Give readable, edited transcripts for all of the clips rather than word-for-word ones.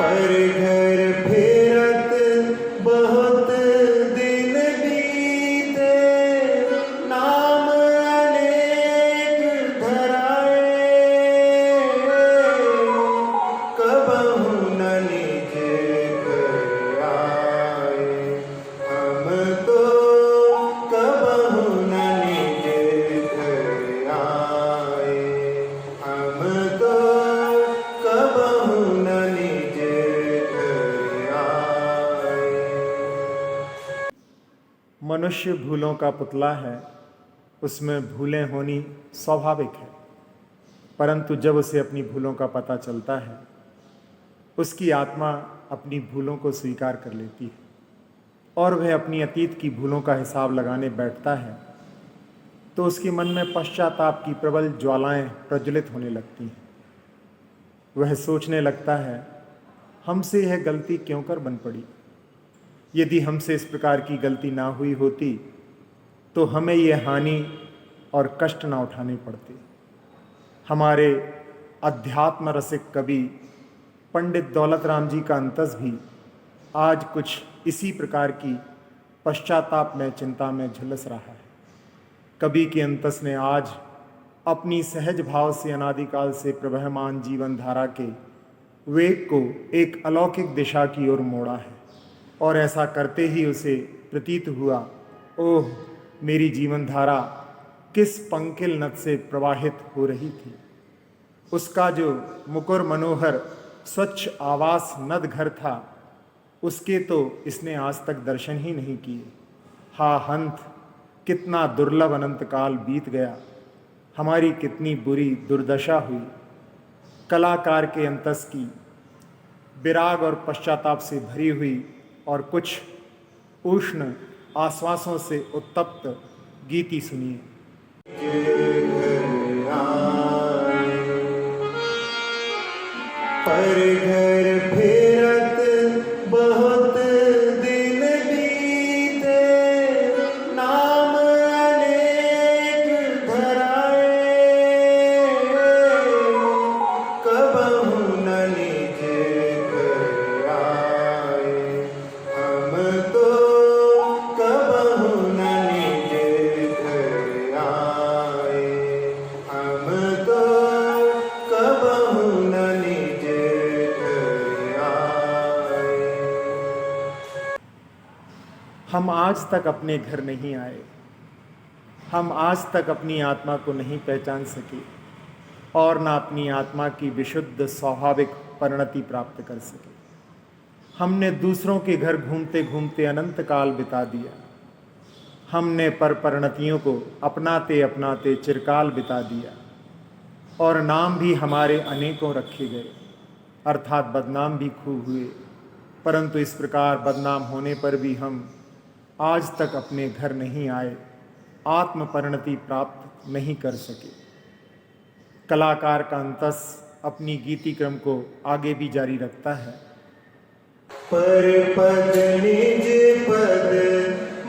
पर घर फेरत बहुत दिन बीते, नाम अनेक धराए, कबहु न निज घर आए। हम तो कबहु न निज घर आए, हम तो कबहु न निज घर आए। मनुष्य भूलों का पुतला है, उसमें भूलें होनी स्वाभाविक है, परंतु जब उसे अपनी भूलों का पता चलता है, उसकी आत्मा अपनी भूलों को स्वीकार कर लेती है और वह अपनी अतीत की भूलों का हिसाब लगाने बैठता है, तो उसके मन में पश्चाताप की प्रबल ज्वालाएं प्रज्वलित होने लगती हैं। वह सोचने लगता है, हमसे यह गलती क्यों कर बन पड़ी। यदि हमसे इस प्रकार की गलती ना हुई होती तो हमें यह हानि और कष्ट ना उठाने पड़ते। हमारे अध्यात्म रसिक कवि पंडित दौलत राम जी का अंतस भी आज कुछ इसी प्रकार की पश्चाताप में चिंता में झुलस रहा है। कवि के अंतस ने आज अपनी सहज भाव से अनादिकाल से प्रवहमान जीवन धारा के वेग को एक अलौकिक दिशा की ओर मोड़ा है, और ऐसा करते ही उसे प्रतीत हुआ, ओह मेरी जीवन धारा किस पंकिल नद से प्रवाहित हो रही थी। उसका जो मुकुर मनोहर स्वच्छ आवास नद घर था, उसके तो इसने आज तक दर्शन ही नहीं किए। हा हंत, कितना दुर्लभ अनंत काल बीत गया, हमारी कितनी बुरी दुर्दशा हुई। कलाकार के अंतस की विराग और पश्चाताप से भरी हुई और कुछ उष्ण आश्वासों से उत्तप्त गीति सुनिए। पर घर फेरत बहुत दिन बीते, नाम अनेक धराए, कबहु न निज घर आए। हम तो कबहु न निज घर आए, हम तो कबहु न निज घर आए। हम आज तक अपने घर नहीं आए, हम आज तक अपनी आत्मा को नहीं पहचान सके और ना अपनी आत्मा की विशुद्ध स्वाभाविक परिणति प्राप्त कर सके। हमने दूसरों के घर घूमते घूमते अनंत काल बिता दिया। हमने पर परिणतियों को अपनाते अपनाते चिरकाल बिता दिया और नाम भी हमारे अनेकों रखे गए, अर्थात बदनाम भी खूब हुए। परंतु इस प्रकार बदनाम होने पर भी हम आज तक अपने घर नहीं आए, आत्म परिणति प्राप्त नहीं कर सके। कलाकार का अंतस अपनी गीति क्रम को आगे भी जारी रखता है। पर पद निज पद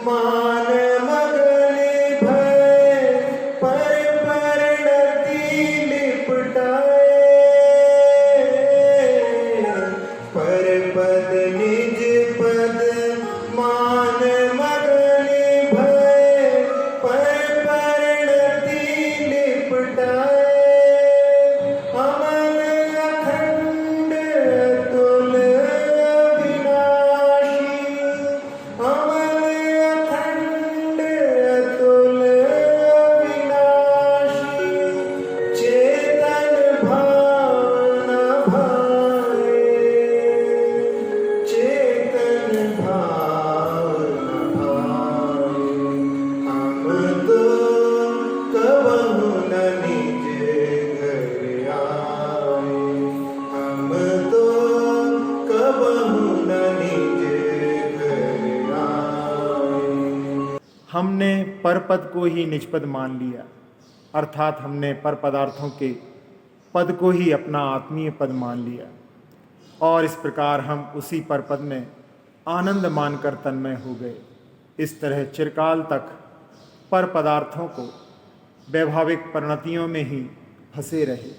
मान मगन भय, पर परिणति लिपटाए, पर पद निज पद मान मगन भय, पर परिणति लिपटाए, अमन अखंड अतुल अविनाशी, अमन अखंड अतुल अविनाशी, चेतन भाव न भाए, चेतन भाव न भाए। हम तो कबहु न निज घर आए, हम तो कबहु न निज घर आए। हमने पर पद को ही निज पद मान लिया, अर्थात हमने पर पदार्थों के पद को ही अपना आत्मीय पद मान लिया, और इस प्रकार हम उसी पर पद में आनंद मानकर तन्मय हो गए। इस तरह चिरकाल तक पर पदार्थों को वैभाविक परिणतियों में ही फंसे रहे।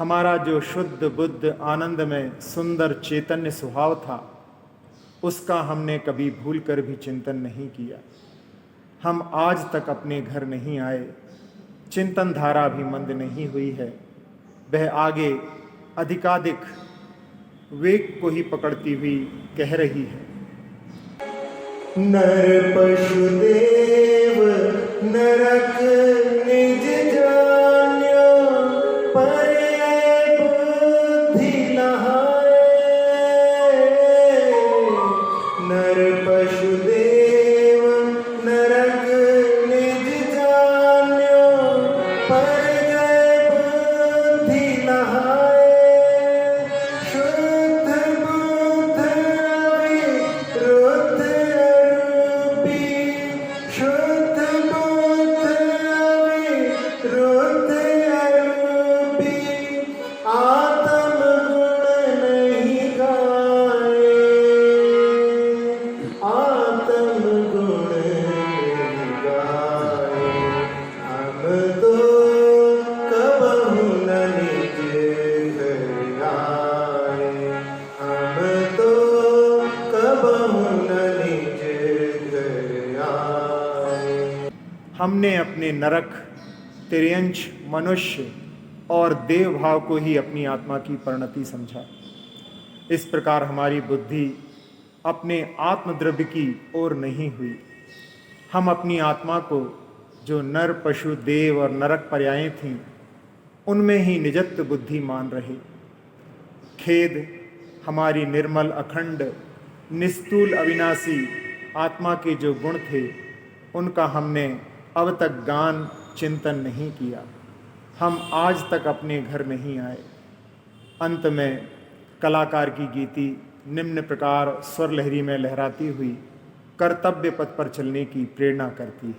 हमारा जो शुद्ध बुद्ध आनंदमय सुंदर चैतन्य स्वभाव था, उसका हमने कभी भूल कर भी चिंतन नहीं किया। हम आज तक अपने घर नहीं आए, चिंतन धारा भी मंद नहीं हुई है, वह आगे अधिकाधिक वेग को ही पकड़ती हुई कह रही है। नर पशु देव नरक निज जान्यो, परे बुद्धि नहाए। नर पशु देव नरक निज जान्यो, परे बुद्धि नहाए। शुद्ध बुद्ध विरुद्ध रूपी, शुद्ध बुद्ध विरुद्ध रूपी, आत्म गुण नहीं गाए, आत्म गुण नहीं गाए। हम तो कबहु न निज घर आए, हम तो कबहु न निज घर आए। हमने अपने नरक, तिर्यंश, मनुष्य और देव भाव को ही अपनी आत्मा की परिणति समझा। इस प्रकार हमारी बुद्धि अपने आत्मद्रव्य की ओर नहीं हुई। हम अपनी आत्मा को जो नर, पशु, देव और नरक पर्यायें थीं, उनमें ही निजत्व बुद्धि मान रहे। खेद, हमारी निर्मल, अखंड, निस्तूल, अविनाशी आत्मा के जो गुण थे, उनका हमने अब तक गान चिंतन नहीं किया। हम आज तक अपने घर नहीं आए। अंत में कलाकार की गीति निम्न प्रकार स्वर लहरी में लहराती हुई कर्तव्य पथ पर चलने की प्रेरणा करती है।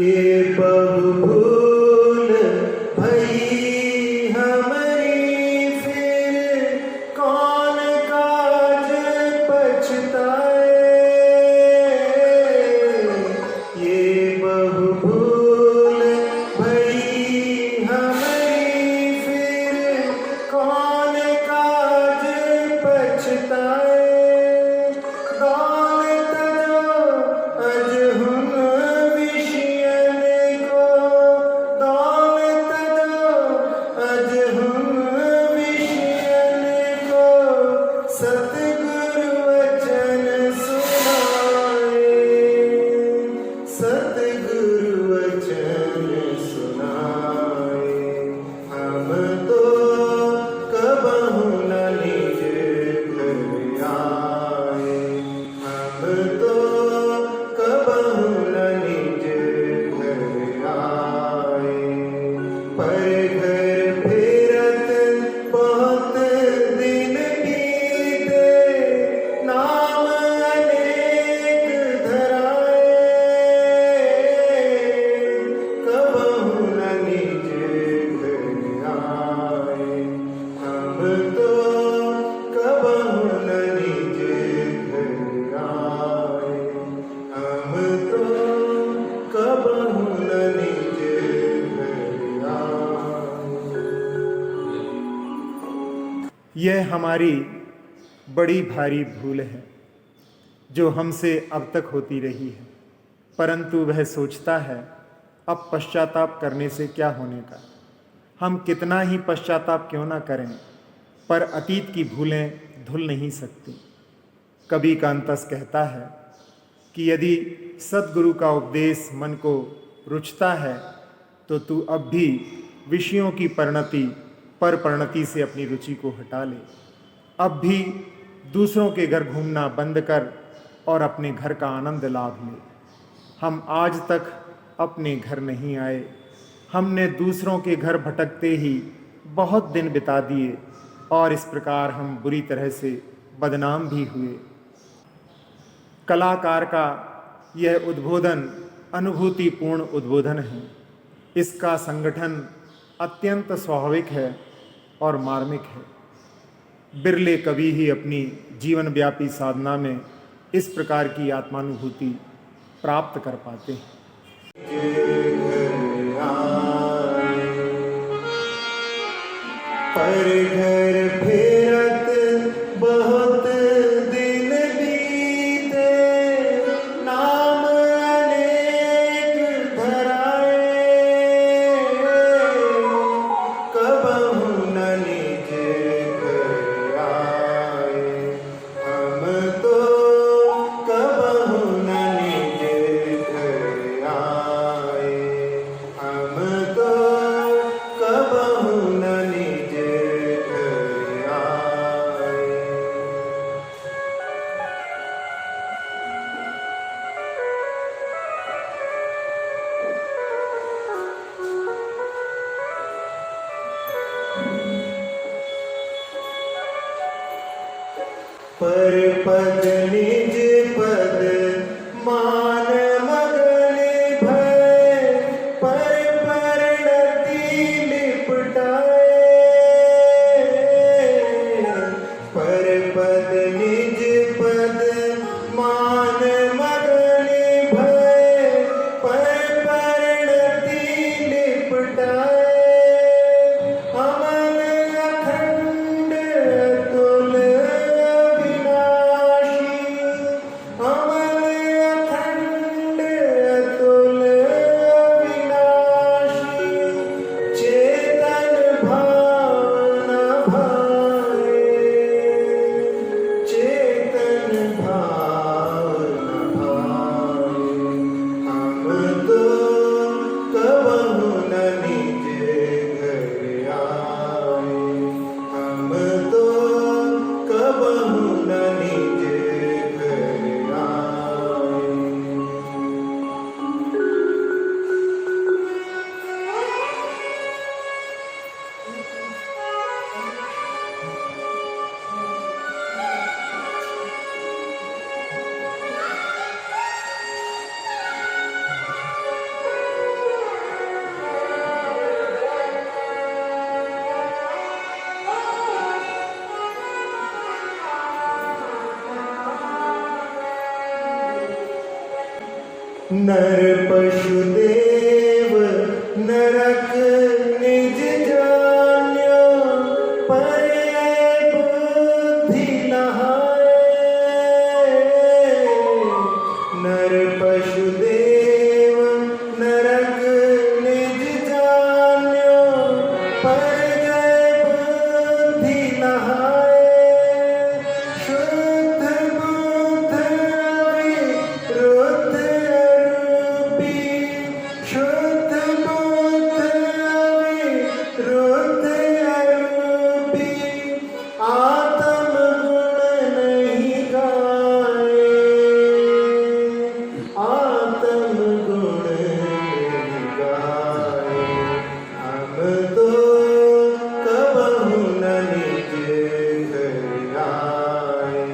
ये बहु भूल भई हमारी, फिर कौन काज पछताए। ये बहु भूल भई हमारी, फिर कौन काज पछताए। दौलत जो अजहुन विषयन को, दौलत जो अजहुन विषयन को, सतगुरु वचन सुनाए, सतगुरु वचन सुनाए। हम तो कबहु न निज घर आए, हम तो कबहु न निज घर आए। पर घर फेरत बहुत दिन बीते, नाम अनेक धराए। कबहु न निज घर आए, हम तो कबहु न निज घर आए, हम तो कबहु न निज घर आए। यह हमारी बड़ी भारी भूल है जो हमसे अब तक होती रही है, परंतु वह सोचता है अब पश्चाताप करने से क्या होने का। हम कितना ही पश्चाताप क्यों ना करें, पर अतीत की भूलें धुल नहीं सकती। कवि का अंतस कहता है कि यदि सद्गुरु का उपदेश मन को रुचता है तो तू अब भी विषयों की परिणति पर परिणति से अपनी रुचि को हटा ले। अब भी दूसरों के घर घूमना बंद कर और अपने घर का आनंद लाभ ले। हम आज तक अपने घर नहीं आए। हमने दूसरों के घर भटकते ही बहुत दिन बिता दिए और इस प्रकार हम बुरी तरह से बदनाम भी हुए। कलाकार का यह उद्बोधन अनुभूतिपूर्ण उद्बोधन है। इसका संगठन अत्यंत स्वाभाविक है और मार्मिक है। बिरले कवि ही अपनी जीवनव्यापी साधना में इस प्रकार की आत्मानुभूति प्राप्त कर पाते हैं। घर घर फेरत बहुत दिन बीते, नाम अनेक धराए, कबहु न निज घर आए। हम तो कबहु न निज घर आए, हम तो कबहु न निज घर आए। पर पद निज पद मान मगन भय, पर परिणति लिपटाए। पर पद निज पद मान मगन भय, पर परिणति लिपटाए। अमल अखंड अतुल अविनाशी, अमल अखंड अतुल अविनाशी, चेतन भाव न भाए, चेतन भाव न भाए। हम तो कबहु न निज घर आए, हम तो कबहु न निज घर आए। नर पशु देव नरक निज जान्यो, पर्याय बुद्धि नहाए। नर पशु देव नरक निज जान्यो, पर्याय बुद्धि नहाए। शुद्ध बुद्ध विरुद्ध अरूपी, शुद्ध बुद्ध विरुद्ध अरूपी, आत्म गुण नहीं गाए, आत्म गुण नहीं गाए। हम तो कबहु न निज घर आए,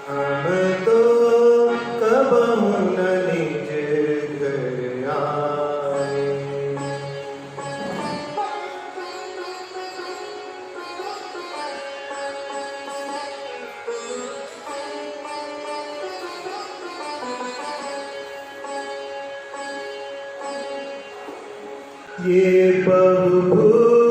हम तो कबहु न निज घर आए। ये बहुभूत